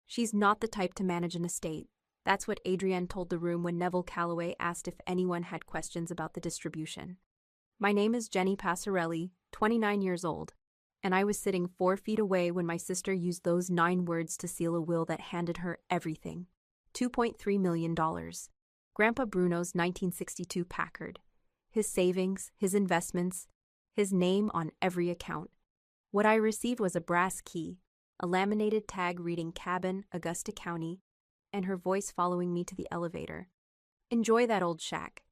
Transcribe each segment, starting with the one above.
She's not the type to manage an estate. That's what Adrienne told the room when Neville Calloway asked if anyone had questions about the distribution. My name is Jenny Passarelli, 29 years old, and I was sitting 4 feet away when my sister used those 9 words to seal a will that handed her everything. $2.3 million. Grandpa Bruno's 1962 Packard. His savings, his investments, his name on every account. What I received was a brass key, a laminated tag reading Cabin, Augusta County, and her voice following me to the elevator. Enjoy that old shack.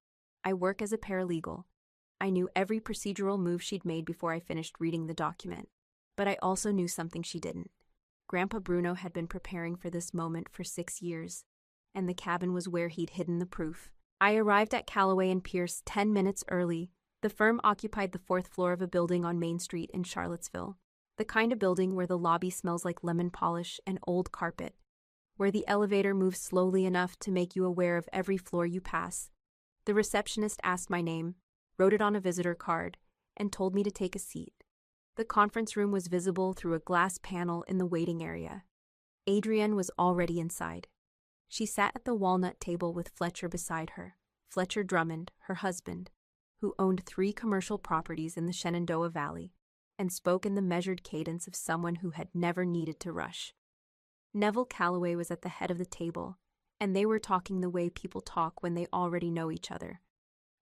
I work as a paralegal. I knew every procedural move she'd made before I finished reading the document. But I also knew something she didn't. Grandpa Bruno had been preparing for this moment for 6 years, and the cabin was where he'd hidden the proof. I arrived at Calloway and Pierce 10 minutes early. The firm occupied the 4th floor of a building on Main Street in Charlottesville. The kind of building where the lobby smells like lemon polish and old carpet, where the elevator moves slowly enough to make you aware of every floor you pass. The receptionist asked my name, wrote it on a visitor card, and told me to take a seat. The conference room was visible through a glass panel in the waiting area. Adrienne was already inside. She sat at the walnut table with Fletcher beside her, Fletcher Drummond, her husband, who owned 3 commercial properties in the Shenandoah Valley, and spoke in the measured cadence of someone who had never needed to rush. Neville Calloway was at the head of the table, and they were talking the way people talk when they already know each other.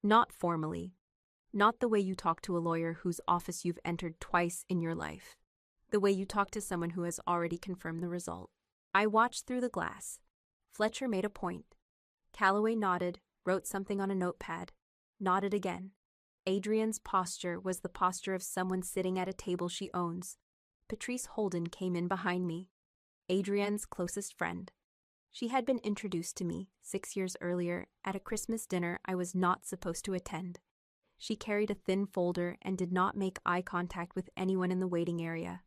Not formally. Not the way you talk to a lawyer whose office you've entered twice in your life. The way you talk to someone who has already confirmed the result. I watched through the glass. Fletcher made a point. Calloway nodded, wrote something on a notepad, nodded again. Adrienne's posture was the posture of someone sitting at a table she owns. Patrice Holden came in behind me, Adrienne's closest friend. She had been introduced to me 6 years earlier at a Christmas dinner I was not supposed to attend. She carried a thin folder and did not make eye contact with anyone in the waiting area.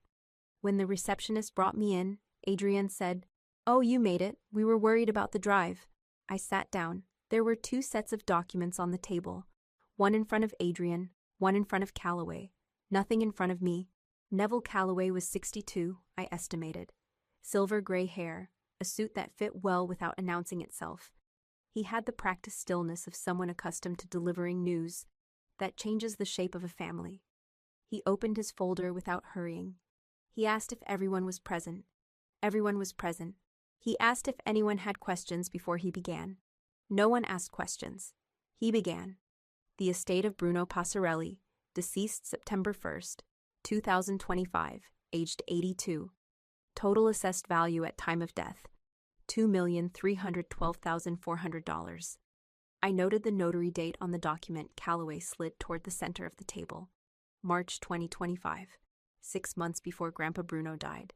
When the receptionist brought me in, Adrienne said, "Oh, you made it. We were worried about the drive." I sat down. There were 2 sets of documents on the table. One in front of Adrienne, one in front of Calloway. Nothing in front of me. Neville Calloway was 62, I estimated. Silver gray hair, a suit that fit well without announcing itself. He had the practiced stillness of someone accustomed to delivering news that changes the shape of a family. He opened his folder without hurrying. He asked if everyone was present. Everyone was present. He asked if anyone had questions before he began. No one asked questions. He began. The estate of Bruno Passarelli, deceased September 1st, 2025, aged 82. Total assessed value at time of death, $2,312,400. I noted the notary date on the document Calloway slid toward the center of the table. March 2025, 6 months before Grandpa Bruno died.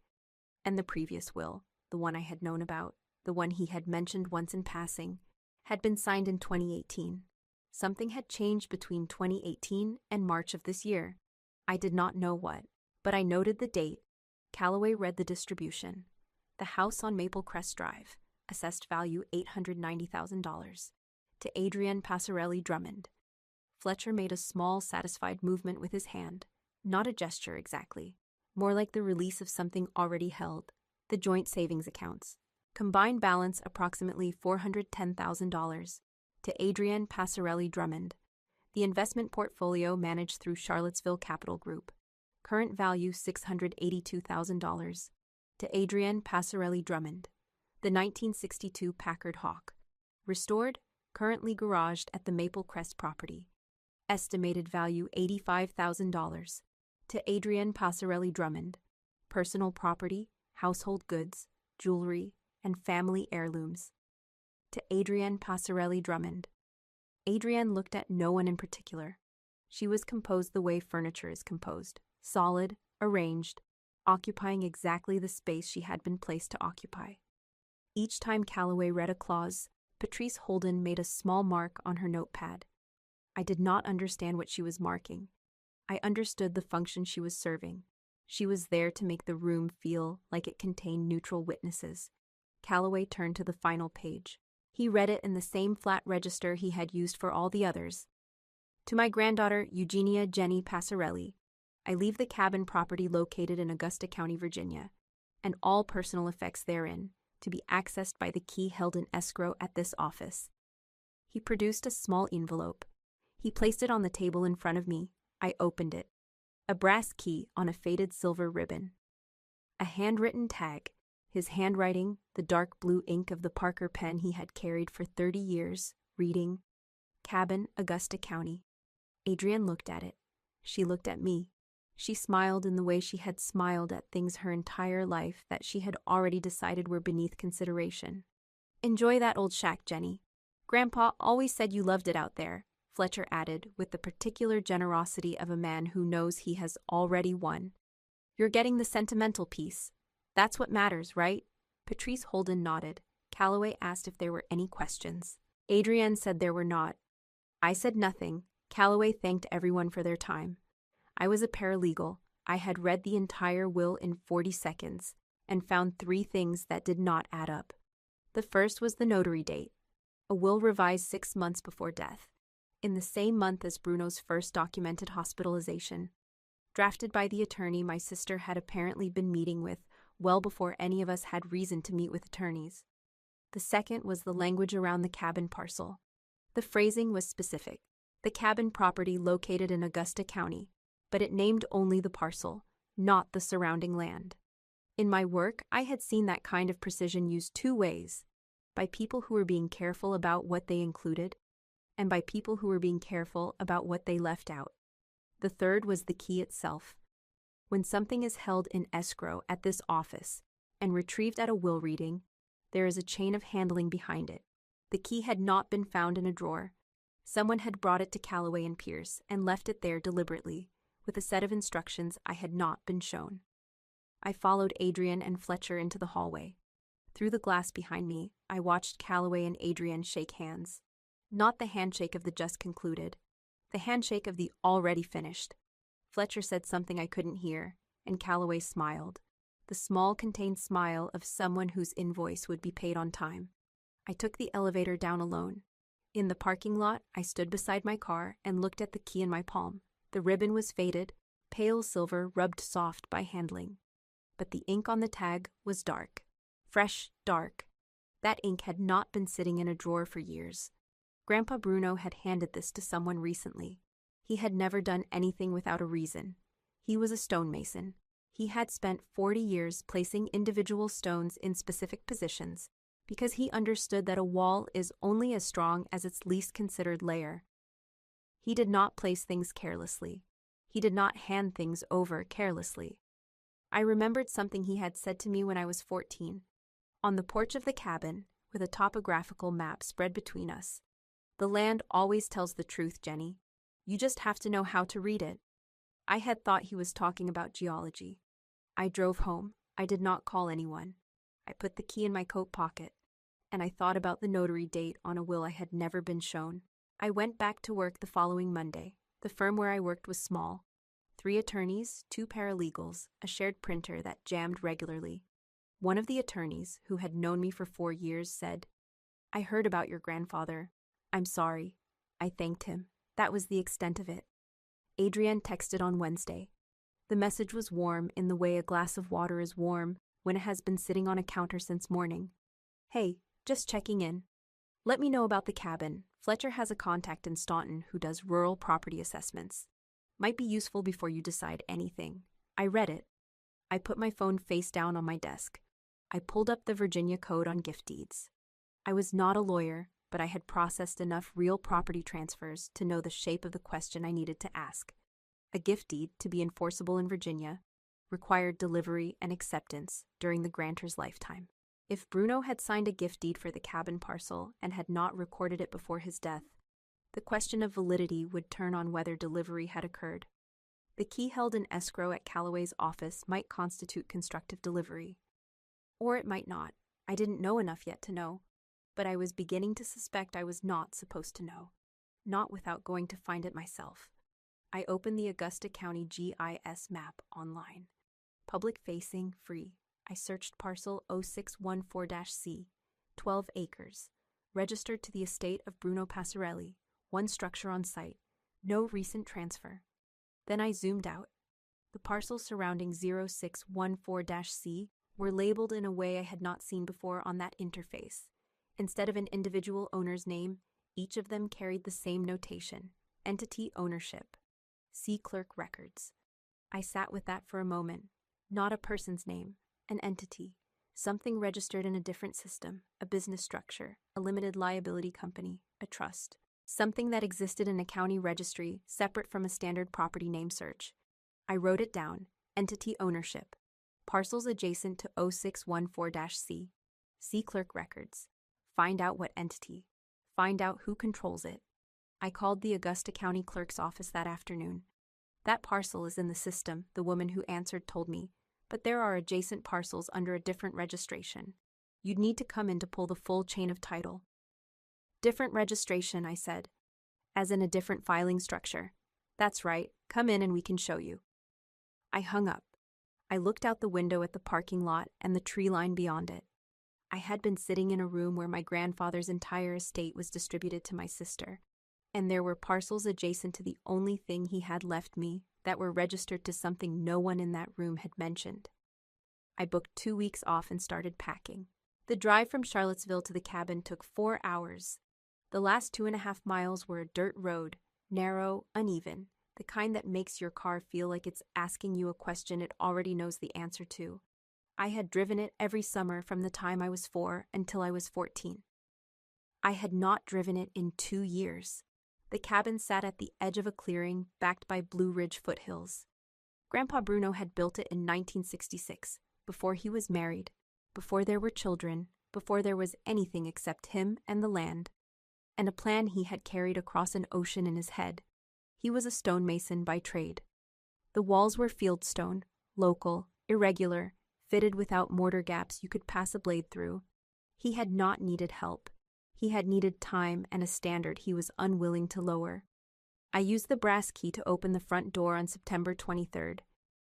And the previous will, the one I had known about, the one he had mentioned once in passing, had been signed in 2018. Something had changed between 2018 and March of this year. I did not know what, but I noted the date. Calloway read the distribution. The house on Maple Crest Drive, assessed value $890,000. To Adrienne Passarelli Drummond. Fletcher made a small, satisfied movement with his hand. Not a gesture exactly. More like the release of something already held. The joint savings accounts. Combined balance approximately $410,000. To Adrienne Passarelli Drummond. The investment portfolio managed through Charlottesville Capital Group. Current value $682,000. To Adrienne Passarelli Drummond. The 1962 Packard Hawk. Restored, currently garaged at the Maple Crest property. Estimated value $85,000. To Adrienne Passarelli Drummond. Personal property, household goods, jewelry, and family heirlooms. To Adrienne Passarelli Drummond. Adrienne looked at no one in particular. She was composed the way furniture is composed, solid, arranged, occupying exactly the space she had been placed to occupy. Each time Calloway read a clause, Patrice Holden made a small mark on her notepad. I did not understand what she was marking. I understood the function she was serving. She was there to make the room feel like it contained neutral witnesses. Calloway turned to the final page. He read it in the same flat register he had used for all the others. To my granddaughter, Eugenia Jenny Passarelli, I leave the cabin property located in Augusta County, Virginia. and all personal effects therein, to be accessed by the key held in escrow at this office. He produced a small envelope. He placed it on the table in front of me. I opened it. A brass key on a faded silver ribbon. A handwritten tag, his handwriting, the dark blue ink of the Parker pen he had carried for 30 years, reading, Cabin, Augusta County. Adrienne looked at it. She looked at me. She smiled in the way she had smiled at things her entire life that she had already decided were beneath consideration. Enjoy that old shack, Jenny. Grandpa always said you loved it out there, Fletcher added, with the particular generosity of a man who knows he has already won. You're getting the sentimental piece. That's what matters, right? Patrice Holden nodded. Calloway asked if there were any questions. Adrienne said there were not. I said nothing. Calloway thanked everyone for their time. I was a paralegal. I had read the entire will in 40 seconds and found 3 things that did not add up. The first was the notary date. A will revised 6 months before death, in the same month as Bruno's first documented hospitalization, drafted by the attorney my sister had apparently been meeting with well before any of us had reason to meet with attorneys. The second was the language around the cabin parcel. The phrasing was specific. The cabin property located in Augusta County, but it named only the parcel, not the surrounding land. In my work, I had seen that kind of precision used 2 ways, by people who were being careful about what they included, and by people who were being careful about what they left out. The third was the key itself. When something is held in escrow at this office and retrieved at a will reading, there is a chain of handling behind it. The key had not been found in a drawer. Someone had brought it to Calloway and Pierce and left it there deliberately, with a set of instructions I had not been shown. I followed Adrienne and Fletcher into the hallway. Through the glass behind me, I watched Calloway and Adrienne shake hands. Not the handshake of the just concluded, the handshake of the already finished. Fletcher said something I couldn't hear, and Calloway smiled, the small contained smile of someone whose invoice would be paid on time. I took the elevator down alone. In the parking lot, I stood beside my car and looked at the key in my palm. The ribbon was faded, pale silver rubbed soft by handling. But the ink on the tag was dark. Fresh, dark. That ink had not been sitting in a drawer for years. Grandpa Bruno had handed this to someone recently. He had never done anything without a reason. He was a stonemason. He had spent 40 years placing individual stones in specific positions because he understood that a wall is only as strong as its least considered layer. He did not place things carelessly. He did not hand things over carelessly. I remembered something he had said to me when I was 14. On the porch of the cabin, with a topographical map spread between us. The land always tells the truth, Jenny. You just have to know how to read it. I had thought he was talking about geology. I drove home. I did not call anyone. I put the key in my coat pocket, and I thought about the notary date on a will I had never been shown. I went back to work the following Monday. The firm where I worked was small. 3 attorneys, 2 paralegals, a shared printer that jammed regularly. One of the attorneys, who had known me for 4 years, said, I heard about your grandfather. I'm sorry. I thanked him. That was the extent of it. Adrienne texted on Wednesday. The message was warm in the way a glass of water is warm when it has been sitting on a counter since morning. Hey, just checking in. Let me know about the cabin. Fletcher has a contact in Staunton who does rural property assessments. Might be useful before you decide anything. I read it. I put my phone face down on my desk. I pulled up the Virginia Code on gift deeds. I was not a lawyer, but I had processed enough real property transfers to know the shape of the question I needed to ask. A gift deed, to be enforceable in Virginia, required delivery and acceptance during the grantor's lifetime. If Bruno had signed a gift deed for the cabin parcel and had not recorded it before his death, the question of validity would turn on whether delivery had occurred. The key held in escrow at Calloway's office might constitute constructive delivery. Or it might not. I didn't know enough yet to know. But I was beginning to suspect I was not supposed to know. Not without going to find it myself. I opened the Augusta County GIS map online. Public-facing, free. I searched parcel 0614-C, 12 acres. Registered to the estate of Bruno Passarelli, 1 structure on site. No recent transfer. Then I zoomed out. The parcel surrounding 0614-C were labeled in a way I had not seen before on that interface. Instead of an individual owner's name, each of them carried the same notation: entity ownership. See clerk records. I sat with that for a moment. Not a person's name, an entity. Something registered in a different system, a business structure, a limited liability company, a trust. Something that existed in a county registry separate from a standard property name search. I wrote it down: entity ownership. Parcels adjacent to 0614-C. See clerk records. Find out what entity. Find out who controls it. I called the Augusta County Clerk's office that afternoon. That parcel is in the system, the woman who answered told me, but there are adjacent parcels under a different registration. You'd need to come in to pull the full chain of title. Different registration, I said. As in a different filing structure. That's right, come in and we can show you. I hung up. I looked out the window at the parking lot and the tree line beyond it. I had been sitting in a room where my grandfather's entire estate was distributed to my sister, and there were parcels adjacent to the only thing he had left me that were registered to something no one in that room had mentioned. I booked 2 weeks off and started packing. The drive from Charlottesville to the cabin took 4 hours. The last 2.5 miles were a dirt road, narrow, uneven, the kind that makes your car feel like it's asking you a question it already knows the answer to. I had driven it every summer from the time I was 4 until I was 14. I had not driven it in 2 years. The cabin sat at the edge of a clearing backed by Blue Ridge foothills. Grandpa Bruno had built it in 1966, before he was married, before there were children, before there was anything except him and the land, and a plan he had carried across an ocean in his head. He was a stonemason by trade. The walls were fieldstone, local, irregular, fitted without mortar gaps you could pass a blade through. He had not needed help. He had needed time and a standard he was unwilling to lower. I used the brass key to open the front door on September 23rd.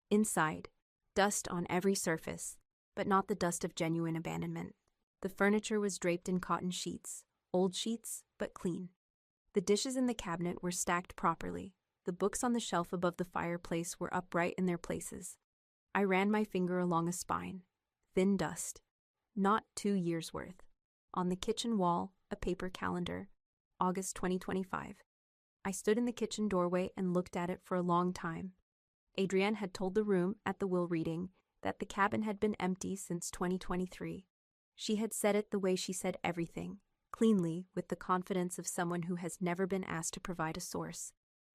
Inside, dust on every surface, but not the dust of genuine abandonment. The furniture was draped in cotton sheets, old sheets, but clean. The dishes in the cabinet were stacked properly. The books on the shelf above the fireplace were upright in their places. I ran my finger along a spine. Thin dust. Not 2 years' worth. On the kitchen wall, a paper calendar. August 2025. I stood in the kitchen doorway and looked at it for a long time. Adrienne had told the room at the will reading that the cabin had been empty since 2023. She had said it the way she said everything, cleanly, with the confidence of someone who has never been asked to provide a source.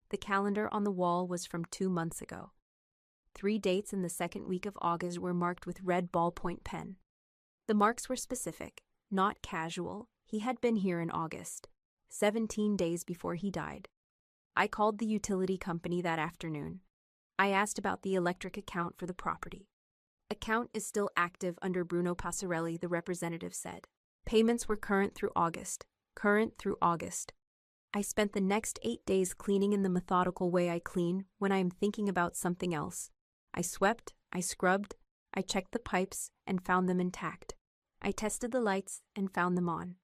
The calendar on the wall was from 2 months ago. 3 dates in the second week of August were marked with red ballpoint pen. The marks were specific, not casual. He had been here in August, 17 days before he died. I called the utility company that afternoon. I asked about the electric account for the property. Account is still active under Bruno Passarelli, the representative said. Payments were current through August. Current through August. I spent the next 8 days cleaning in the methodical way I clean when I am thinking about something else. I swept, I scrubbed, I checked the pipes and found them intact. I tested the lights and found them on.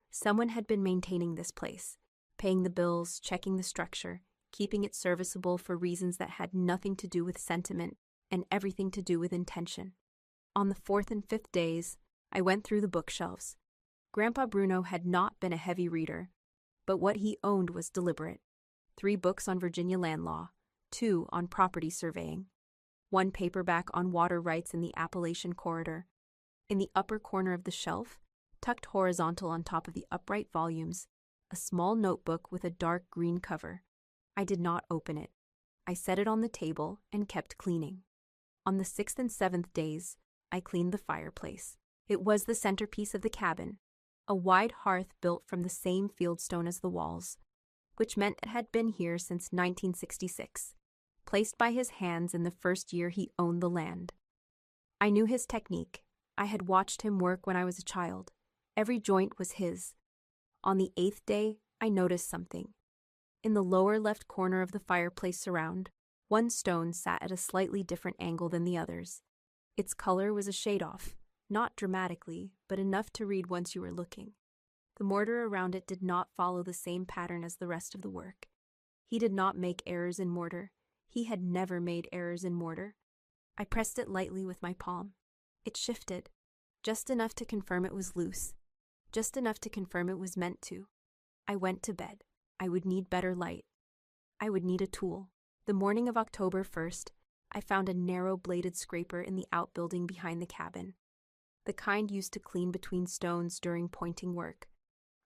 Someone had been maintaining this place, paying the bills, checking the structure, keeping it serviceable for reasons that had nothing to do with sentiment and everything to do with intention. On the 4th and 5th days, I went through the bookshelves. Grandpa Bruno had not been a heavy reader, but what he owned was deliberate. 3 books on Virginia land law, 2 on property surveying, 1 paperback on water rights in the Appalachian Corridor. In the upper corner of the shelf, tucked horizontal on top of the upright volumes, a small notebook with a dark green cover. I did not open it. I set it on the table and kept cleaning. On the 6th and 7th days, I cleaned the fireplace. It was the centerpiece of the cabin, a wide hearth built from the same fieldstone as the walls, which meant it had been here since 1966, placed by his hands in the first year he owned the land. I knew his technique. I had watched him work when I was a child. Every joint was his. On the 8th day, I noticed something. In the lower left corner of the fireplace surround, 1 stone sat at a slightly different angle than the others. Its color was a shade off, not dramatically, but enough to read once you were looking. The mortar around it did not follow the same pattern as the rest of the work. He did not make errors in mortar. He had never made errors in mortar. I pressed it lightly with my palm. It shifted, just enough to confirm it was loose, just enough to confirm it was meant to. I went to bed. I would need better light. I would need a tool. The morning of October 1st, I found a narrow-bladed scraper in the outbuilding behind the cabin, the kind used to clean between stones during pointing work.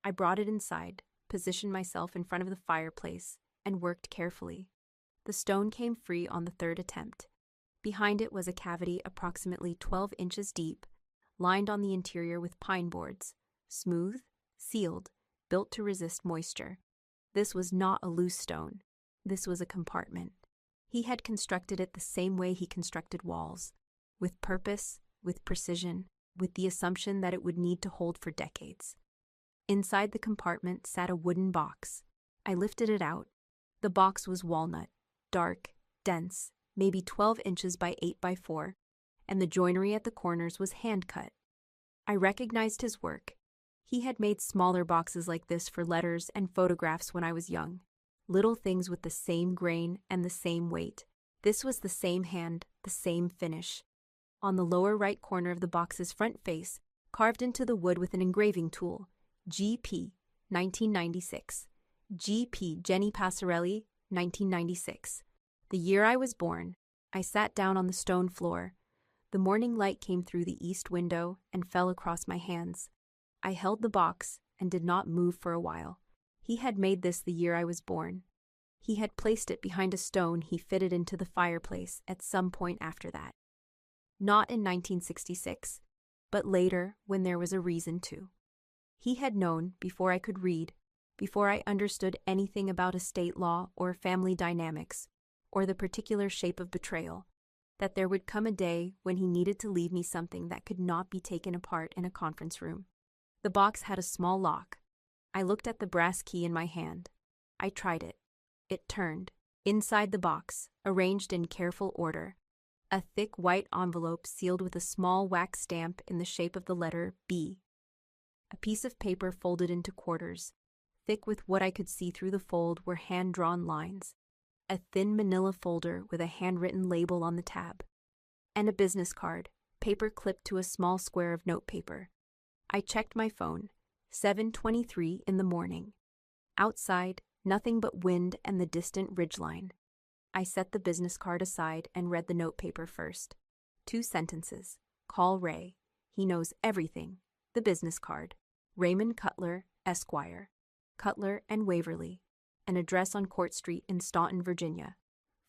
I brought it inside, positioned myself in front of the fireplace, and worked carefully. The stone came free on the third attempt. Behind it was a cavity approximately 12 inches deep, lined on the interior with pine boards, smooth, sealed, built to resist moisture. This was not a loose stone. This was a compartment. He had constructed it the same way he constructed walls, with purpose, with precision, with the assumption that it would need to hold for decades. Inside the compartment sat a wooden box. I lifted it out. The box was walnut, dark, dense, maybe 12 inches by 8 by 4, and the joinery at the corners was hand-cut. I recognized his work. He had made smaller boxes like this for letters and photographs when I was young. Little things with the same grain and the same weight. This was the same hand, the same finish. On the lower right corner of the box's front face, carved into the wood with an engraving tool, G.P. 1996. G.P. Jenny Passarelli, 1996. The year I was born. I sat down on the stone floor. The morning light came through the east window and fell across my hands. I held the box and did not move for a while. He had made this the year I was born. He had placed it behind a stone he fitted into the fireplace at some point after that. Not in 1966, but later when there was a reason to. He had known, before I could read, before I understood anything about estate law or family dynamics, or the particular shape of betrayal, that there would come a day when he needed to leave me something that could not be taken apart in a conference room. The box had a small lock. I looked at the brass key in my hand. I tried it. It turned. Inside the box, arranged in careful order, a thick white envelope sealed with a small wax stamp in the shape of the letter B. A piece of paper folded into quarters. Thick with what I could see through the fold were hand-drawn lines. A thin manila folder with a handwritten label on the tab. And a business card, paper clipped to a small square of notepaper. I checked my phone. 7:23 in the morning. Outside, nothing but wind and the distant ridgeline. I set the business card aside and read the notepaper first. 2 sentences. Call Ray. He knows everything. The business card. Raymond Cutler, Esquire. Cutler and Waverly. An address on Court Street in Staunton, Virginia.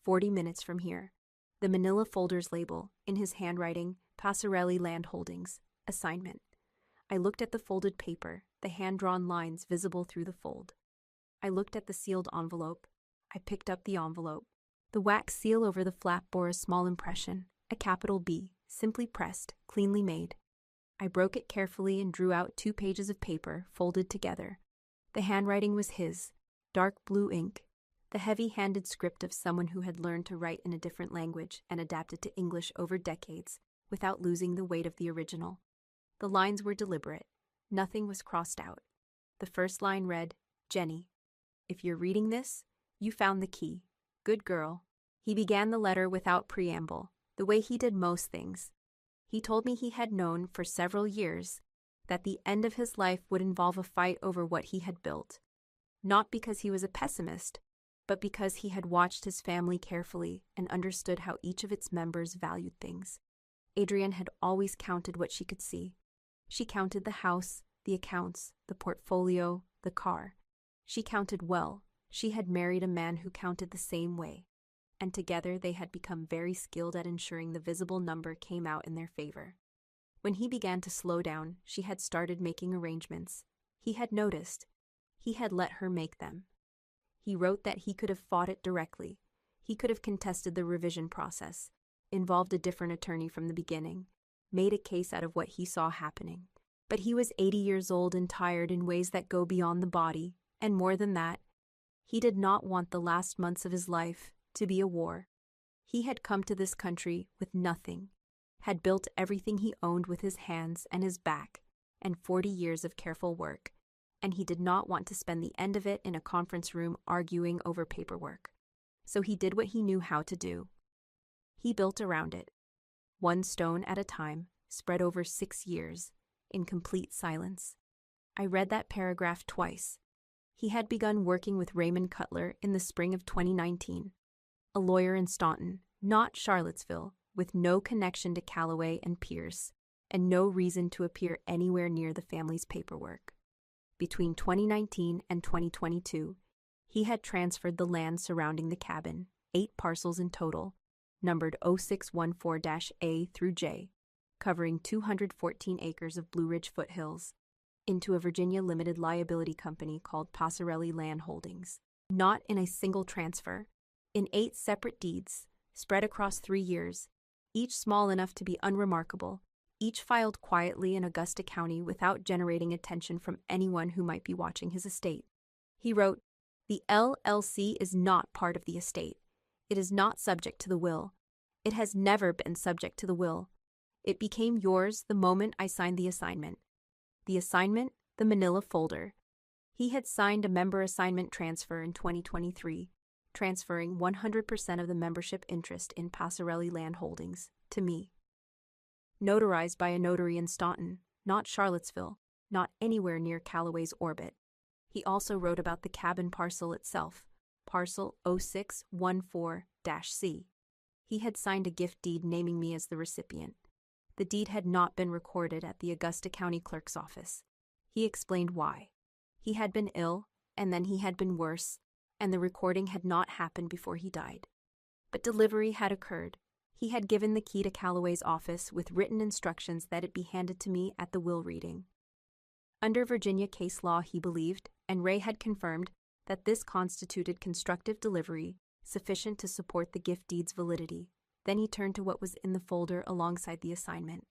40 minutes from here. The manila folder's label, in his handwriting, Passarelli Land Holdings. Assignment. I looked at the folded paper, the hand-drawn lines visible through the fold. I looked at the sealed envelope. I picked up the envelope. The wax seal over the flap bore a small impression, a capital B, simply pressed, cleanly made. I broke it carefully and drew out 2 pages of paper, folded together. The handwriting was his, dark blue ink, the heavy-handed script of someone who had learned to write in a different language and adapt it to English over decades, without losing the weight of the original. The lines were deliberate. Nothing was crossed out. The first line read, Jenny, if you're reading this, you found the key. Good girl. He began the letter without preamble, the way he did most things. He told me he had known for several years that the end of his life would involve a fight over what he had built. Not because he was a pessimist, but because he had watched his family carefully and understood how each of its members valued things. Adrienne had always counted what she could see. She counted the house, the accounts, the portfolio, the car. She counted well. She had married a man who counted the same way, and together they had become very skilled at ensuring the visible number came out in their favor. When he began to slow down, she had started making arrangements. He had noticed. He had let her make them. He wrote that he could have fought it directly. He could have contested the revision process, involved a different attorney from the beginning, made a case out of what he saw happening. But he was 80 years old and tired in ways that go beyond the body, and more than that, he did not want the last months of his life to be a war. He had come to this country with nothing, had built everything he owned with his hands and his back, and 40 years of careful work, and he did not want to spend the end of it in a conference room arguing over paperwork. So he did what he knew how to do. He built around it, one stone at a time, spread over 6 years, in complete silence. I read that paragraph twice. He had begun working with Raymond Cutler in the spring of 2019, a lawyer in Staunton, not Charlottesville, with no connection to Callaway and Pierce, and no reason to appear anywhere near the family's paperwork. Between 2019 and 2022, he had transferred the land surrounding the cabin, 8 parcels in total, numbered 0614-A through J, covering 214 acres of Blue Ridge foothills, into a Virginia limited liability company called Passarelli Land Holdings. Not in a single transfer, in 8 separate deeds, spread across 3 years, each small enough to be unremarkable, each filed quietly in Augusta County without generating attention from anyone who might be watching his estate. He wrote, "The LLC is not part of the estate. It is not subject to the will. It has never been subject to the will. It became yours the moment I signed the assignment. The assignment, the manila folder." He had signed a member assignment transfer in 2023, transferring 100% of the membership interest in Passarelli Land Holdings to me. Notarized by a notary in Staunton, not Charlottesville, not anywhere near Callaway's orbit. He also wrote about the cabin parcel itself, parcel 0614-C. He had signed a gift deed naming me as the recipient. The deed had not been recorded at the Augusta County Clerk's office. He explained why. He had been ill, and then he had been worse, and the recording had not happened before he died. But delivery had occurred. He had given the key to Callaway's office with written instructions that it be handed to me at the will reading. Under Virginia case law, he believed, and Ray had confirmed, that this constituted constructive delivery sufficient to support the gift deed's validity. Then he turned to what was in the folder alongside the assignment.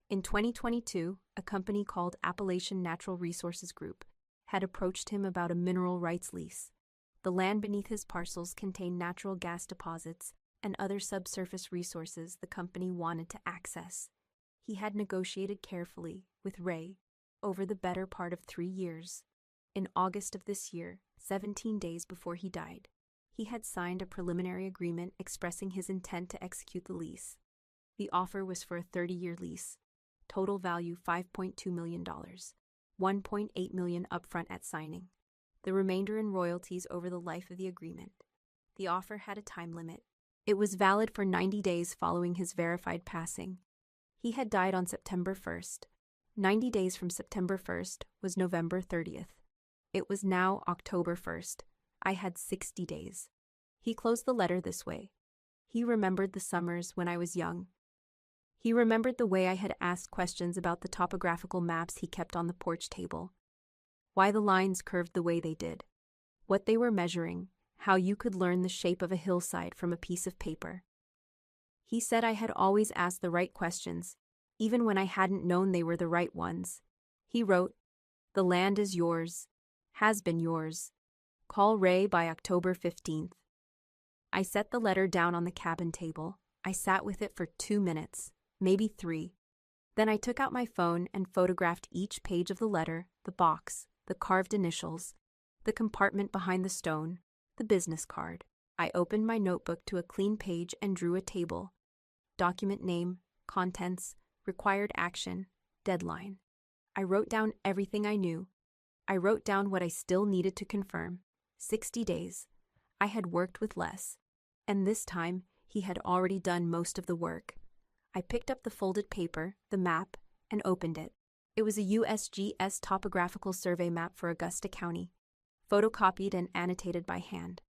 In 2022, a company called Appalachian Natural Resources Group had approached him about a mineral rights lease. The land beneath his parcels contained natural gas deposits and other subsurface resources the company wanted to access. He had negotiated carefully with Ray over the better part of 3 years. In August of this year, 17 days before he died, he had signed a preliminary agreement expressing his intent to execute the lease. The offer was for a 30-year lease, total value $5.2 million, $1.8 million upfront at signing, the remainder in royalties over the life of the agreement. The offer had a time limit. It was valid for 90 days following his verified passing. He had died on September 1st. 90 days from September 1st was November 30th. It was now October 1st. I had 60 days. He closed the letter this way. He remembered the summers when I was young. He remembered the way I had asked questions about the topographical maps he kept on the porch table. Why the lines curved the way they did. What they were measuring. How you could learn the shape of a hillside from a piece of paper. He said I had always asked the right questions, even when I hadn't known they were the right ones. He wrote, "The land is yours. Has been yours. Call Ray by October 15th. I set the letter down on the cabin table. I sat with it for 2 minutes, maybe 3. Then I took out my phone and photographed each page of the letter, the box, the carved initials, the compartment behind the stone, the business card. I opened my notebook to a clean page and drew a table. Document name, contents, required action, deadline. I wrote down everything I knew. I wrote down what I still needed to confirm. 60 days. I had worked with Les. And this time, he had already done most of the work. I picked up the folded paper, the map, and opened it. It was a USGS topographical survey map for Augusta County, photocopied and annotated by hand.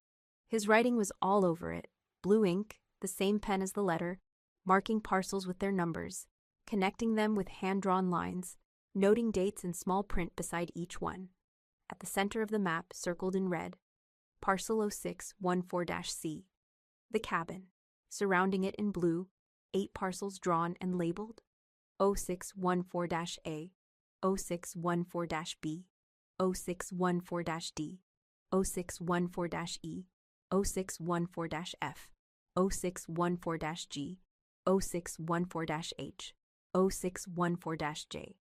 His writing was all over it, blue ink, the same pen as the letter, marking parcels with their numbers, connecting them with hand-drawn lines, noting dates in small print beside each one. At the center of the map, circled in red, parcel 0614-C. The cabin, surrounding it in blue, 8 parcels drawn and labeled, 0614-A, 0614-B, 0614-D, 0614-E, 0614-F, 0614-G, 0614-H, 0614-J.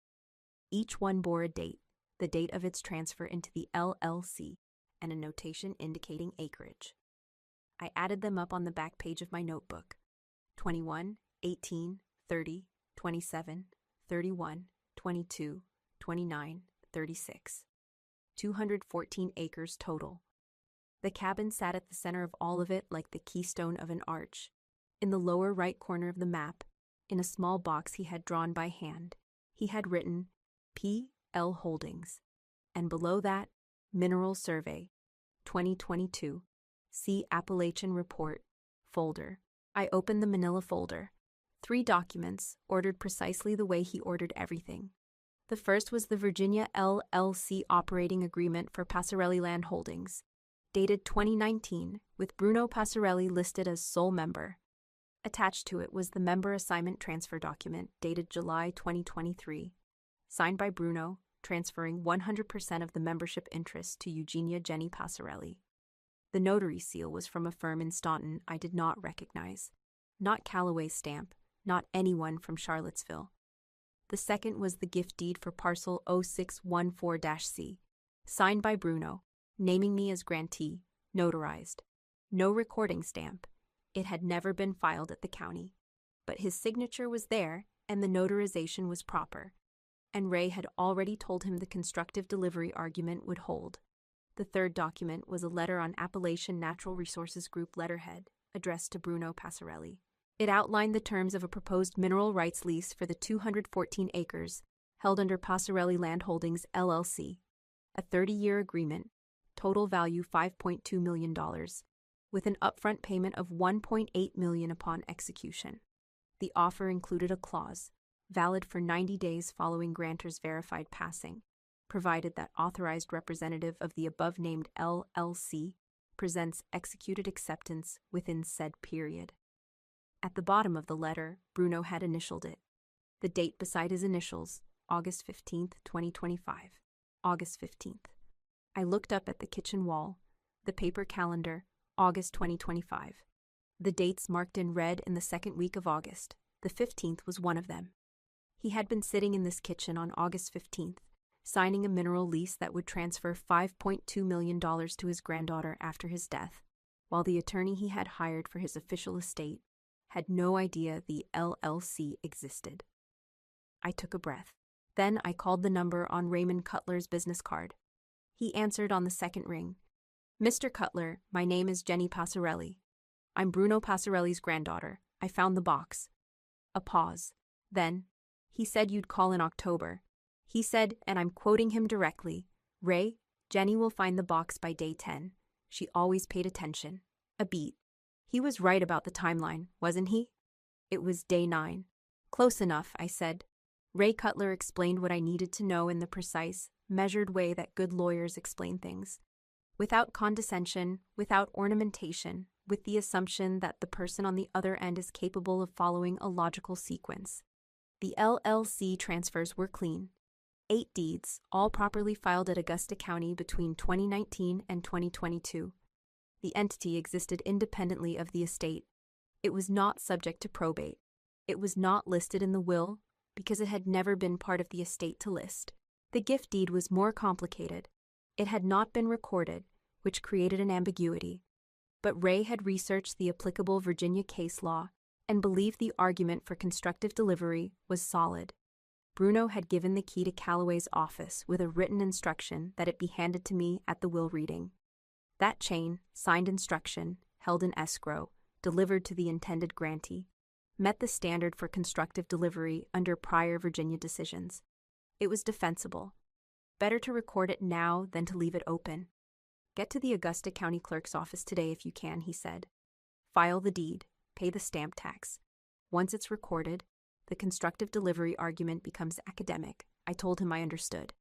Each one bore a date, the date of its transfer into the LLC, and a notation indicating acreage. I added them up on the back page of my notebook. 21, 18, 30, 27, 31, 22, 29, 36. 214 acres total. The cabin sat at the center of all of it like the keystone of an arch. In the lower right corner of the map, in a small box he had drawn by hand, he had written P.L. Holdings, and below that, Mineral Survey, 2022. See Appalachian Report, folder. I opened the manila folder. 3 documents, ordered precisely the way he ordered everything. The first was the Virginia LLC Operating Agreement for Passarelli Land Holdings, dated 2019, with Bruno Passarelli listed as sole member. Attached to it was the Member Assignment Transfer Document, dated July 2023, signed by Bruno, transferring 100% of the membership interest to Eugenia Jenny Passarelli. The notary seal was from a firm in Staunton I did not recognize. Not Callaway's stamp, not anyone from Charlottesville. The second was the gift deed for parcel 0614-C, signed by Bruno, naming me as grantee, notarized. No recording stamp. It had never been filed at the county. But his signature was there, and the notarization was proper. And Ray had already told him the constructive delivery argument would hold. The third document was a letter on Appalachian Natural Resources Group letterhead, addressed to Bruno Passarelli. It outlined the terms of a proposed mineral rights lease for the 214 acres held under Passarelli Land Holdings, LLC, a 30-year agreement, total value $5.2 million, with an upfront payment of $1.8 million upon execution. The offer included a clause, valid for 90 days following grantor's verified passing, provided that authorized representative of the above-named LLC presents executed acceptance within said period. At the bottom of the letter, Bruno had initialed it. The date beside his initials, August 15th, 2025. August 15th. I looked up at the kitchen wall, the paper calendar, August 2025. The dates marked in red in the second week of August. The 15th was one of them. He had been sitting in this kitchen on August 15th, signing a mineral lease that would transfer $5.2 million to his granddaughter after his death, while the attorney he had hired for his official estate had no idea the LLC existed. I took a breath. Then I called the number on Raymond Cutler's business card. He answered on the second ring. Mr. Cutler, my name is Jenny Passarelli. I'm Bruno Passarelli's granddaughter. I found the box. A pause. Then, he said you'd call in October. He said, and I'm quoting him directly, Ray, Jenny will find the box by day 10. She always paid attention. A beat. He was right about the timeline, wasn't he? It was day 9. Close enough, I said. Ray Cutler explained what I needed to know in the precise, measured way that good lawyers explain things. Without condescension, without ornamentation, with the assumption that the person on the other end is capable of following a logical sequence. The LLC transfers were clean. 8 deeds, all properly filed at Augusta County between 2019 and 2022. The entity existed independently of the estate. It was not subject to probate. It was not listed in the will because it had never been part of the estate to list. The gift deed was more complicated. It had not been recorded, which created an ambiguity. But Ray had researched the applicable Virginia case law and believed the argument for constructive delivery was solid. Bruno had given the key to Callaway's office with a written instruction that it be handed to me at the will reading. That chain, signed instruction, held in escrow, delivered to the intended grantee, met the standard for constructive delivery under prior Virginia decisions. It was defensible. Better to record it now than to leave it open. Get to the Augusta County Clerk's office today if you can, he said. File the deed, pay the stamp tax. Once it's recorded, the constructive delivery argument becomes academic. I told him I understood.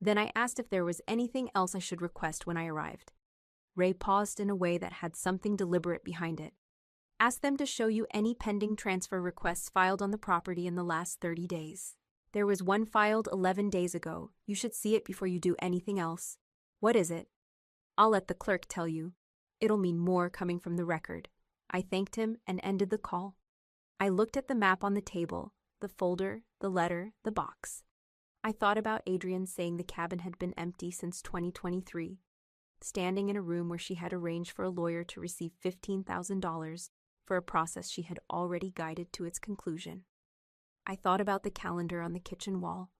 Then I asked if there was anything else I should request when I arrived. Ray paused in a way that had something deliberate behind it. Ask them to show you any pending transfer requests filed on the property in the last 30 days. There was one filed 11 days ago. You should see it before you do anything else. What is it? I'll let the clerk tell you. It'll mean more coming from the record. I thanked him and ended the call. I looked at the map on the table, the folder, the letter, the box. I thought about Adrian saying the cabin had been empty since 2023. Standing in a room where she had arranged for a lawyer to receive $15,000 for a process she had already guided to its conclusion. I thought about the calendar on the kitchen wall.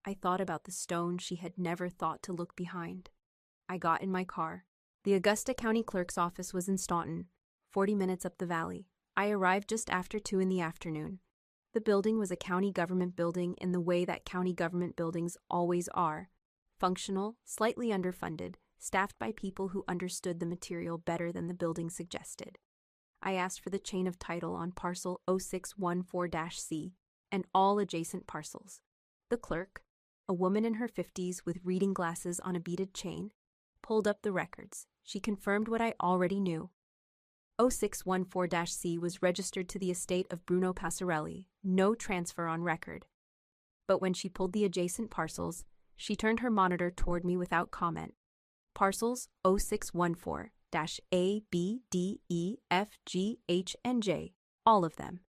I thought about the stone she had never thought to look behind. I got in my car. The Augusta County Clerk's office was in Staunton, 40 minutes up the valley. I arrived just after 2 in the afternoon. The building was a county government building in the way that county government buildings always are. Functional, slightly underfunded, staffed by people who understood the material better than the building suggested. I asked for the chain of title on parcel 0614-C and all adjacent parcels. The clerk, a woman in her 50s with reading glasses on a beaded chain, pulled up the records. She confirmed what I already knew. 0614-C was registered to the estate of Bruno Passarelli, no transfer on record. But when she pulled the adjacent parcels, she turned her monitor toward me without comment. Parcels 0614-A, B, D, E, F, G, H, and J, all of them.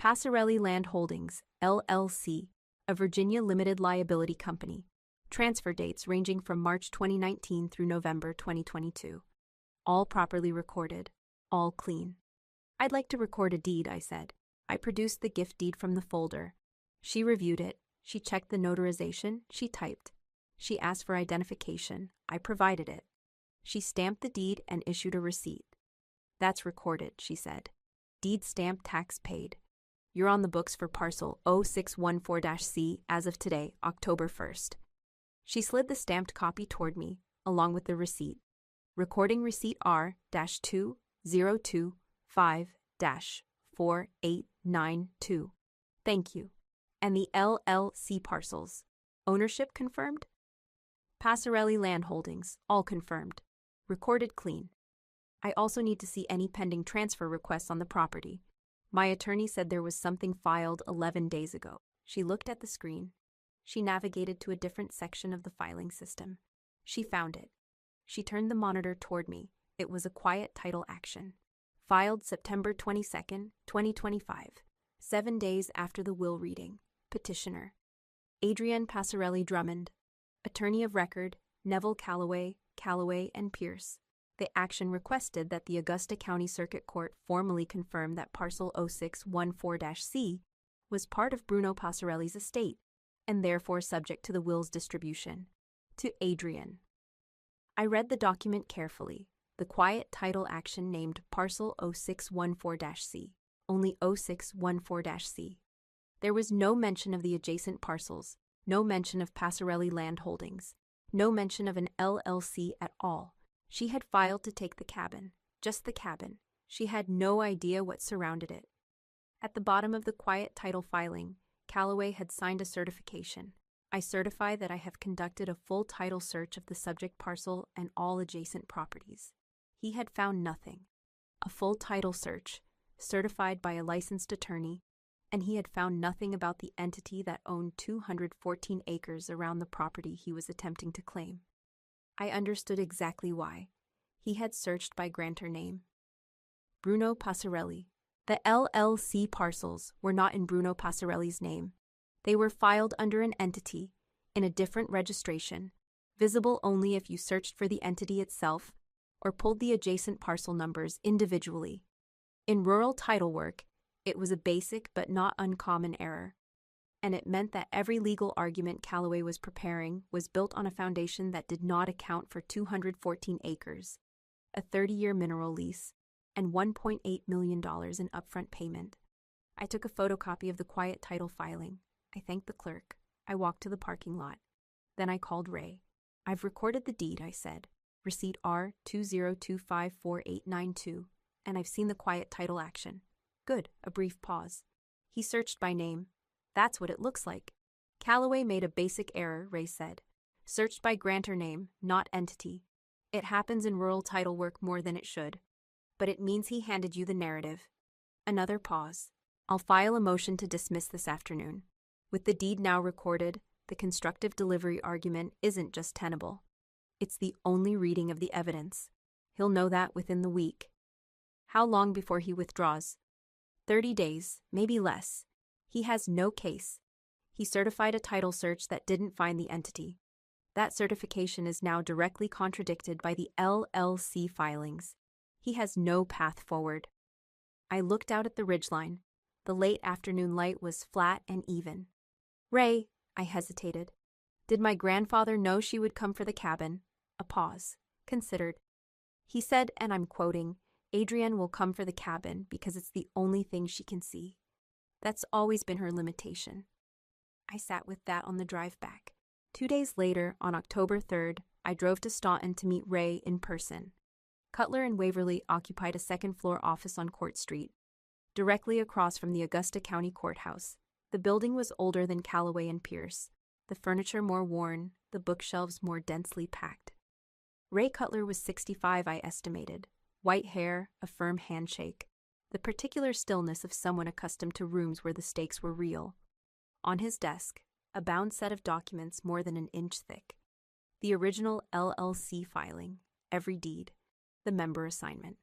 Passarelli Land Holdings, LLC, a Virginia limited liability company. Transfer dates ranging from March 2019 through November 2022. All properly recorded. All clean. I'd like to record a deed, I said. I produced the gift deed from the folder. She reviewed it. She checked the notarization. She typed. She asked for identification. I provided it. She stamped the deed and issued a receipt. That's recorded, she said. Deed stamp, tax paid. You're on the books for parcel 0614-C as of today, October 1st. She slid the stamped copy toward me, along with the receipt. Recording receipt R-2025-4892. Thank you. And the LLC parcels. Ownership confirmed? Passarelli Land Holdings, all confirmed. Recorded clean. I also need to see any pending transfer requests on the property. My attorney said there was something filed 11 days ago. She looked at the screen. She navigated to a different section of the filing system. She found it. She turned the monitor toward me. It was a quiet title action. Filed September 22nd, 2025, 7 days after the will reading. Petitioner: Adrienne Passarelli Drummond. Attorney of record: Neville Callaway, Callaway and Pierce. The action requested that the Augusta County Circuit Court formally confirm that parcel 0614-C was part of Bruno Passarelli's estate, and therefore subject to the will's distribution. To Adrienne. I read the document carefully. The quiet title action named parcel 0614-C, only 0614-C. There was no mention of the adjacent parcels, no mention of Passarelli Land Holdings, no mention of an LLC at all. She had filed to take the cabin, just the cabin. She had no idea what surrounded it. At the bottom of the quiet title filing, Callaway had signed a certification. I certify that I have conducted a full title search of the subject parcel and all adjacent properties. He had found nothing. A full title search, certified by a licensed attorney, and he had found nothing about the entity that owned 214 acres around the property he was attempting to claim. I understood exactly why. He had searched by grantor name. Bruno Passarelli. The LLC parcels were not in Bruno Passarelli's name. They were filed under an entity, in a different registration, visible only if you searched for the entity itself or pulled the adjacent parcel numbers individually. In rural title work, it was a basic but not uncommon error, and it meant that every legal argument Callaway was preparing was built on a foundation that did not account for 214 acres, a 30-year mineral lease, and $1.8 million in upfront payment. I took a photocopy of the quiet title filing. I thanked the clerk. I walked to the parking lot. Then I called Ray. I've recorded the deed, I said. Receipt R-20254892, and I've seen the quiet title action. Good, a brief pause. He searched by name. That's what it looks like. Callaway made a basic error, Ray said. Searched by grantor name, not entity. It happens in rural title work more than it should. But it means he handed you the narrative. Another pause. I'll file a motion to dismiss this afternoon. With the deed now recorded, the constructive delivery argument isn't just tenable. It's the only reading of the evidence. He'll know that within the week. How long before he withdraws? 30 days, maybe less. He has no case. He certified a title search that didn't find the entity. That certification is now directly contradicted by the LLC filings. He has no path forward. I looked out at the ridgeline. The late afternoon light was flat and even. "Ray," I hesitated. "Did my grandfather know she would come for the cabin?" A pause. Considered. He said, and I'm quoting, "Adrienne will come for the cabin because it's the only thing she can see. That's always been her limitation." I sat with that on the drive back. 2 days later, on October 3rd, I drove to Staunton to meet Ray in person. Cutler and Waverly occupied a second-floor office on Court Street, directly across from the Augusta County Courthouse. The building was older than Callaway and Pierce, the furniture more worn, the bookshelves more densely packed. Ray Cutler was 65, I estimated. White hair, a firm handshake, the particular stillness of someone accustomed to rooms where the stakes were real. On his desk, a bound set of documents more than an inch thick. The original LLC filing, every deed, the member assignment,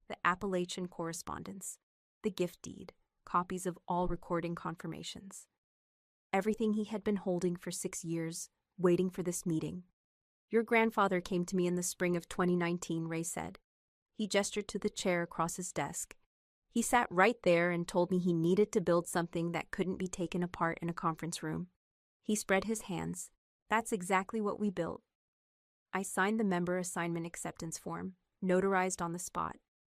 the Appalachian correspondence, the gift deed, copies of all recording confirmations. Everything he had been holding for 6 years, waiting for this meeting. "Your grandfather came to me in the spring of 2019, Ray said. He gestured to the chair across his desk. He sat right there and told me he needed to build something that couldn't be taken apart in a conference room. He spread his hands. That's exactly what we built." I signed the member assignment acceptance form, notarized on the spot.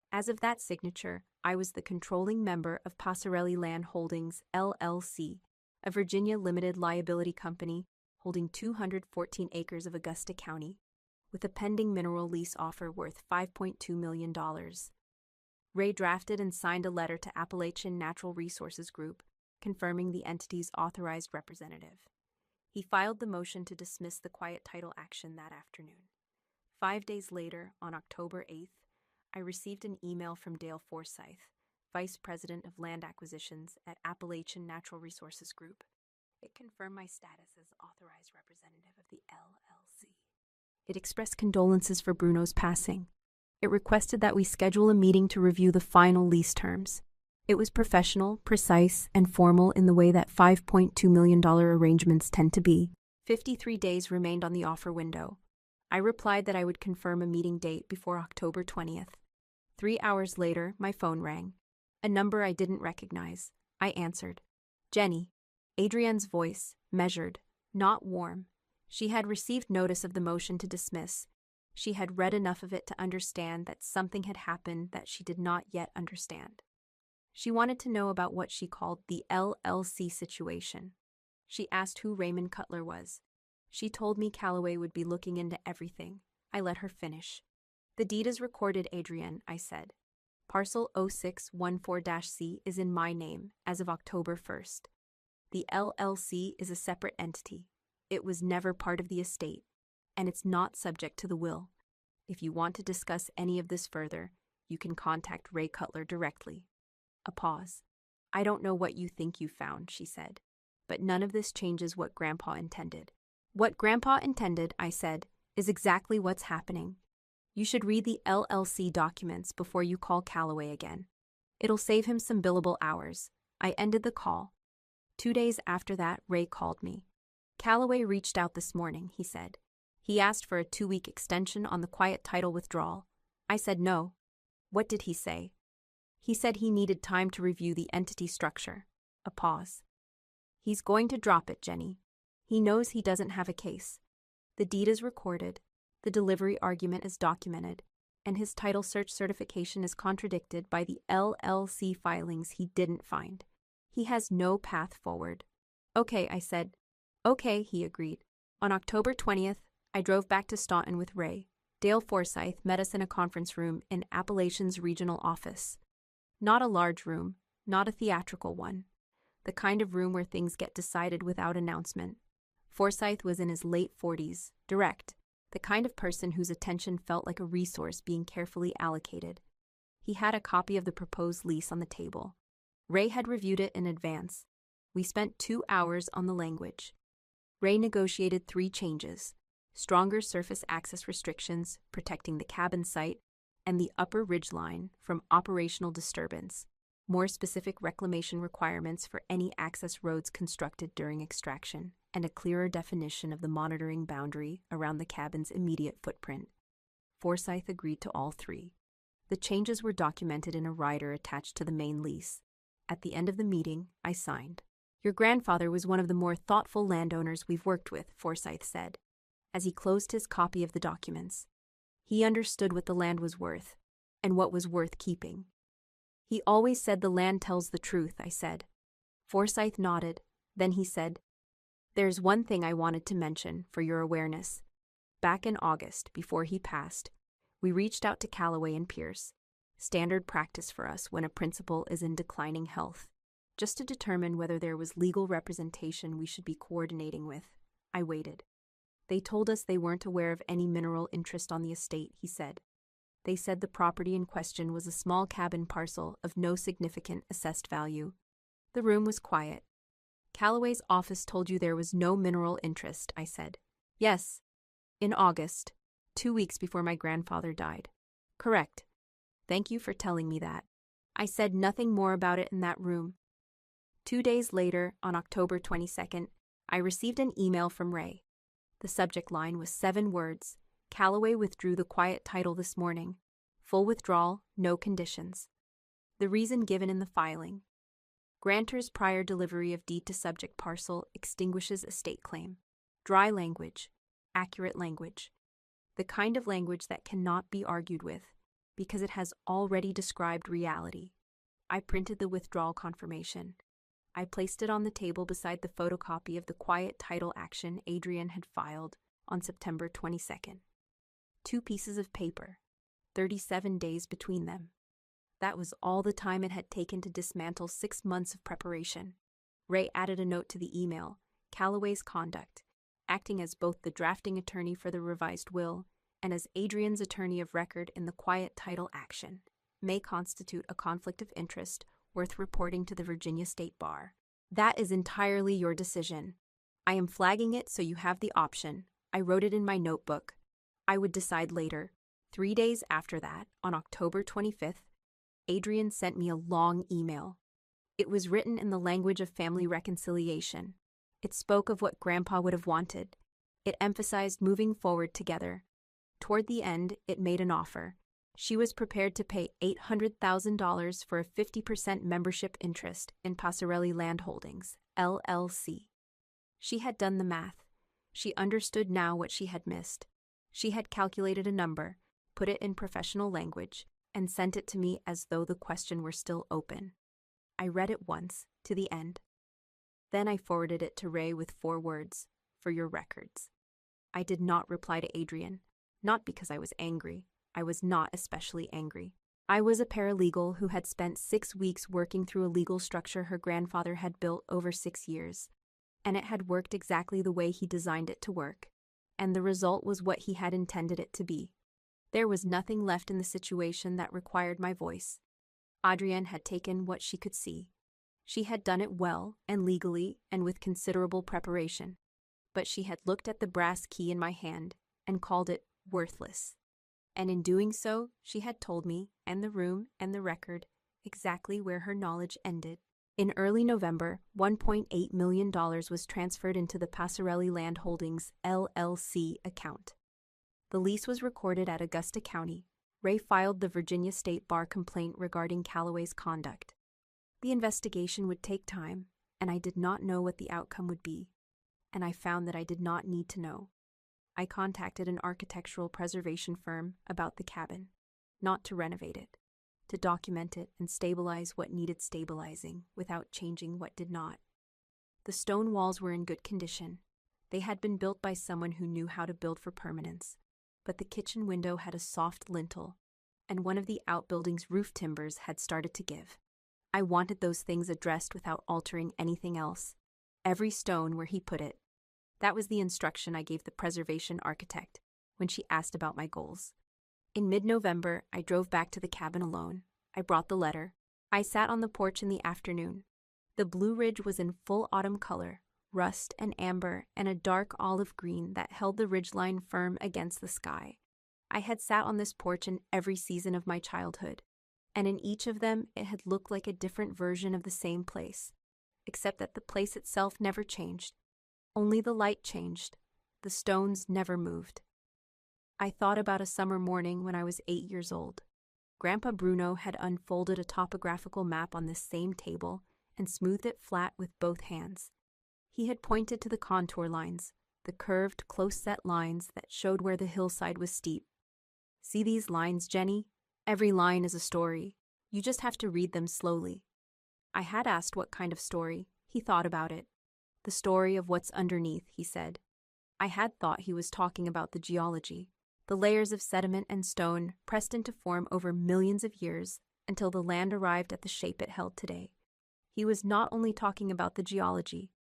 As of that signature, I was the controlling member of Passarelli Land Holdings, LLC, a Virginia limited liability company holding 214 acres of Augusta County, with a pending mineral lease offer worth $5.2 million. Ray drafted and signed a letter to Appalachian Natural Resources Group, confirming the entity's authorized representative. He filed the motion to dismiss the quiet title action that afternoon. 5 days later, on October 8th, I received an email from Dale Forsyth, Vice President of Land Acquisitions at Appalachian Natural Resources Group. It confirmed my status as authorized representative of the LLC. It expressed condolences for Bruno's passing. It requested that we schedule a meeting to review the final lease terms. It was professional, precise, and formal in the way that $5.2 million arrangements tend to be. 53 days remained on the offer window. I replied that I would confirm a meeting date before October 20th. 3 hours later, my phone rang. A number I didn't recognize. I answered. "Jenny." Adrienne's voice, measured, not warm. She had received notice of the motion to dismiss. She had read enough of it to understand that something had happened that she did not yet understand. She wanted to know about what she called the LLC situation. She asked who Raymond Cutler was. She told me Callaway would be looking into everything. I let her finish. "The deed is recorded, Adrienne," I said. "Parcel 0614-C is in my name as of October 1st. The LLC is a separate entity. It was never part of the estate, and it's not subject to the will. If you want to discuss any of this further, you can contact Ray Cutler directly." A pause. "I don't know what you think you found," she said, "but none of this changes what Grandpa intended." "What Grandpa intended," I said, "is exactly what's happening. You should read the LLC documents before you call Callaway again. It'll save him some billable hours." I ended the call. 2 days after that, Ray called me. "Callaway reached out this morning," he said. "He asked for a 2-week extension on the quiet title withdrawal." I said no. "What did he say?" "He said he needed time to review the entity structure." A pause. "He's going to drop it, Jenny. He knows he doesn't have a case. The deed is recorded, the delivery argument is documented, and his title search certification is contradicted by the LLC filings he didn't find. He has no path forward." "Okay," I said. "Okay," he agreed. On October 20th, I drove back to Staunton with Ray. Dale Forsyth met us in a conference room in Appalachian's regional office. Not a large room, not a theatrical one. The kind of room where things get decided without announcement. Forsyth was in his late 40s, direct, the kind of person whose attention felt like a resource being carefully allocated. He had a copy of the proposed lease on the table. Ray had reviewed it in advance. We spent 2 hours on the language. Ray negotiated 3 changes: stronger surface access restrictions protecting the cabin site and the upper ridgeline from operational disturbance, more specific reclamation requirements for any access roads constructed during extraction, and a clearer definition of the monitoring boundary around the cabin's immediate footprint. Forsyth agreed to all 3. The changes were documented in a rider attached to the main lease. At the end of the meeting, I signed. Your grandfather was one of the more thoughtful landowners we've worked with, Forsyth said, as he closed his copy of the documents. He understood what the land was worth, and what was worth keeping. He always said the land tells the truth, I said. Forsyth nodded. Then he said, There's one thing I wanted to mention for your awareness. Back in August, before he passed, we reached out to Callaway and Pierce, standard practice for us when a principal is in declining health, just to determine whether there was legal representation we should be coordinating with. I waited. They told us they weren't aware of any mineral interest on the estate, he said. They said the property in question was a small cabin parcel of no significant assessed value. The room was quiet. Callaway's office told you there was no mineral interest, I said. Yes. In August, 2 weeks before my grandfather died. Correct. Thank you for telling me that. I said nothing more about it in that room. 2 days later, on October 22nd, I received an email from Ray. The subject line was 7 words. Callaway withdrew the quiet title this morning. Full withdrawal, no conditions. The reason given in the filing. Grantor's prior delivery of deed to subject parcel extinguishes estate claim. Dry language, accurate language. The kind of language that cannot be argued with, because it has already described reality. I printed the withdrawal confirmation. I placed it on the table beside the photocopy of the quiet title action Adrian had filed on September 22nd. 2 pieces of paper, 37 days between them. That was all the time it had taken to dismantle 6 months of preparation. Ray added a note to the email, Callaway's conduct, acting as both the drafting attorney for the revised will and as Adrian's attorney of record in the quiet title action, may constitute a conflict of interest worth reporting to the Virginia State Bar. That is entirely your decision. I am flagging it so you have the option. I wrote it in my notebook. I would decide later. 3 days after that, on October 25th, Adrian sent me a long email. It was written in the language of family reconciliation. It spoke of what Grandpa would have wanted. It emphasized moving forward together. Toward the end, it made an offer. She was prepared to pay $800,000 for a 50% membership interest in Passarelli Land Holdings, LLC. She had done the math. She understood now what she had missed. She had calculated a number, put it in professional language, and sent it to me as though the question were still open. I read it once, to the end. Then I forwarded it to Ray with 4 words, for your records. I did not reply to Adrian, not because I was angry. I was not especially angry. I was a paralegal who had spent 6 weeks working through a legal structure her grandfather had built over 6 years, and it had worked exactly the way he designed it to work, and the result was what he had intended it to be. There was nothing left in the situation that required my voice. Adrienne had taken what she could see. She had done it well and legally and with considerable preparation, but she had looked at the brass key in my hand and called it worthless. And in doing so, she had told me, and the room and the record, exactly where her knowledge ended. In early November, $1.8 million was transferred into the Passarelli Land Holdings, LLC account. The lease was recorded at Augusta County. Ray filed the Virginia State Bar complaint regarding Callaway's conduct. The investigation would take time, and I did not know what the outcome would be, and I found that I did not need to know. I contacted an architectural preservation firm about the cabin, not to renovate it, to document it and stabilize what needed stabilizing without changing what did not. The stone walls were in good condition. They had been built by someone who knew how to build for permanence, but the kitchen window had a soft lintel, and one of the outbuilding's roof timbers had started to give. I wanted those things addressed without altering anything else. Every stone where he put it. That was the instruction I gave the preservation architect when she asked about my goals. In mid-November, I drove back to the cabin alone. I brought the letter. I sat on the porch in the afternoon. The Blue Ridge was in full autumn color, rust and amber and a dark olive green that held the ridgeline firm against the sky. I had sat on this porch in every season of my childhood, and in each of them it had looked like a different version of the same place, except that the place itself never changed. Only the light changed. The stones never moved. I thought about a summer morning when I was 8 years old. Grandpa Bruno had unfolded a topographical map on this same table and smoothed it flat with both hands. He had pointed to the contour lines, the curved, close-set lines that showed where the hillside was steep. "See these lines, Jenny? Every line is a story. You just have to read them slowly." I had asked what kind of story. He thought about it. "The story of what's underneath," he said. I had thought he was talking about the geology, the layers of sediment and stone pressed into form over millions of years until the land arrived at the shape it held today. He was not only talking about the geology.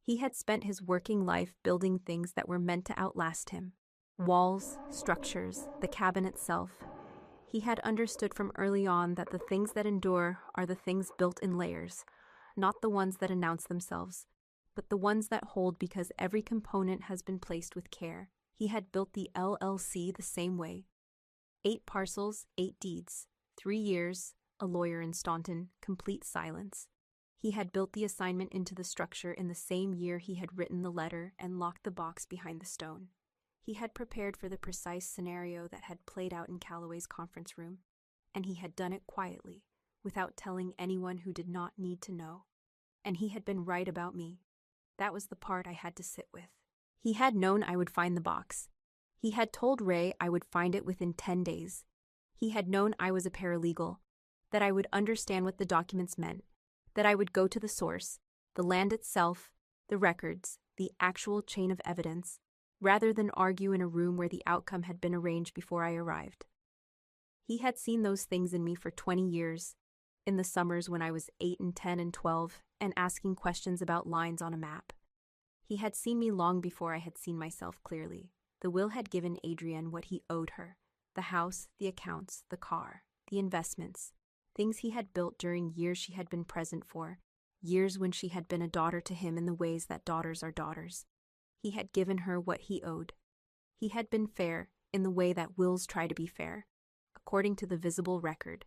He had spent his working life building things that were meant to outlast him. Walls, structures, the cabin itself. He had understood from early on that the things that endure are the things built in layers, not the ones that announce themselves, but the ones that hold because every component has been placed with care. He had built the LLC the same way. 8 parcels, 8 deeds, 3 years, a lawyer in Staunton, complete silence. He had built the assignment into the structure in the same year he had written the letter and locked the box behind the stone. He had prepared for the precise scenario that had played out in Calloway's conference room, and he had done it quietly, without telling anyone who did not need to know. And he had been right about me. That was the part I had to sit with. He had known I would find the box. He had told Ray I would find it within 10 days. He had known I was a paralegal, that I would understand what the documents meant, that I would go to the source, the land itself, the records, the actual chain of evidence, rather than argue in a room where the outcome had been arranged before I arrived. He had seen those things in me for 20 years, in the summers when I was 8 and 10 and 12, and asking questions about lines on a map. He had seen me long before I had seen myself clearly. The will had given Adrienne what he owed her: the house, the accounts, the car, the investments, things he had built during years she had been present for, years when she had been a daughter to him in the ways that daughters are daughters. He had given her what he owed. He had been fair in the way that wills try to be fair, according to the visible record.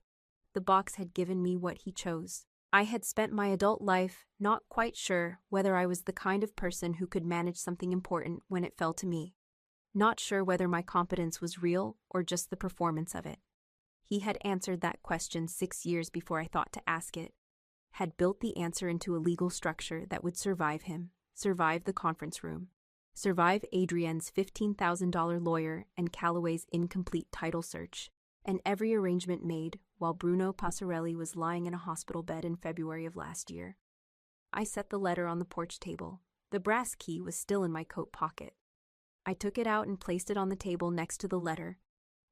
The box had given me what he chose. I had spent my adult life not quite sure whether I was the kind of person who could manage something important when it fell to me. Not sure whether my competence was real or just the performance of it. He had answered that question 6 years before I thought to ask it, had built the answer into a legal structure that would survive him, survive the conference room, survive Adrienne's $15,000 lawyer and Calloway's incomplete title search, and every arrangement made while Bruno Passarelli was lying in a hospital bed in February of last year. I set the letter on the porch table. The brass key was still in my coat pocket. I took it out and placed it on the table next to the letter.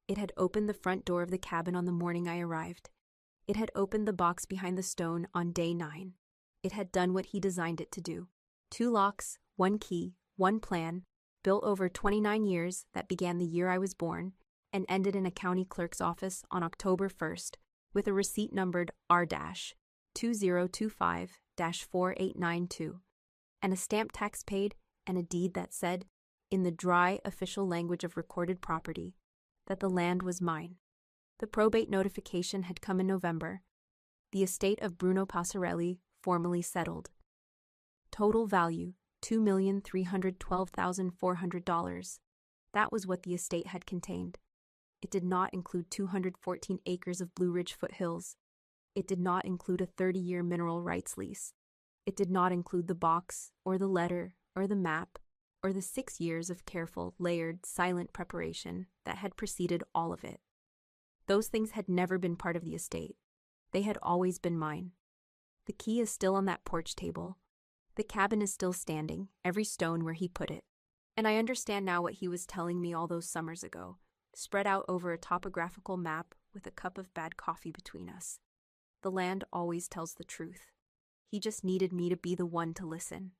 It had opened the front door of the cabin on the morning I arrived. It had opened the box behind the stone on day 9. It had done what he designed it to do. 2 locks, 1 key, 1 plan, built over 29 years that began the year I was born, and ended in a county clerk's office on October 1st with a receipt numbered R-2025-4892, and a stamp tax paid and a deed that said, in the dry official language of recorded property, that the land was mine. The probate notification had come in November. The estate of Bruno Passarelli formally settled. Total value, $2,312,400. That was what the estate had contained. It did not include 214 acres of Blue Ridge foothills. It did not include a 30-year mineral rights lease. It did not include the box, or the letter, or the map, or the 6 years of careful, layered, silent preparation that had preceded all of it. Those things had never been part of the estate. They had always been mine. The key is still on that porch table. The cabin is still standing, every stone where he put it. And I understand now what he was telling me all those summers ago, spread out over a topographical map with a cup of bad coffee between us. The land always tells the truth. He just needed me to be the one to listen.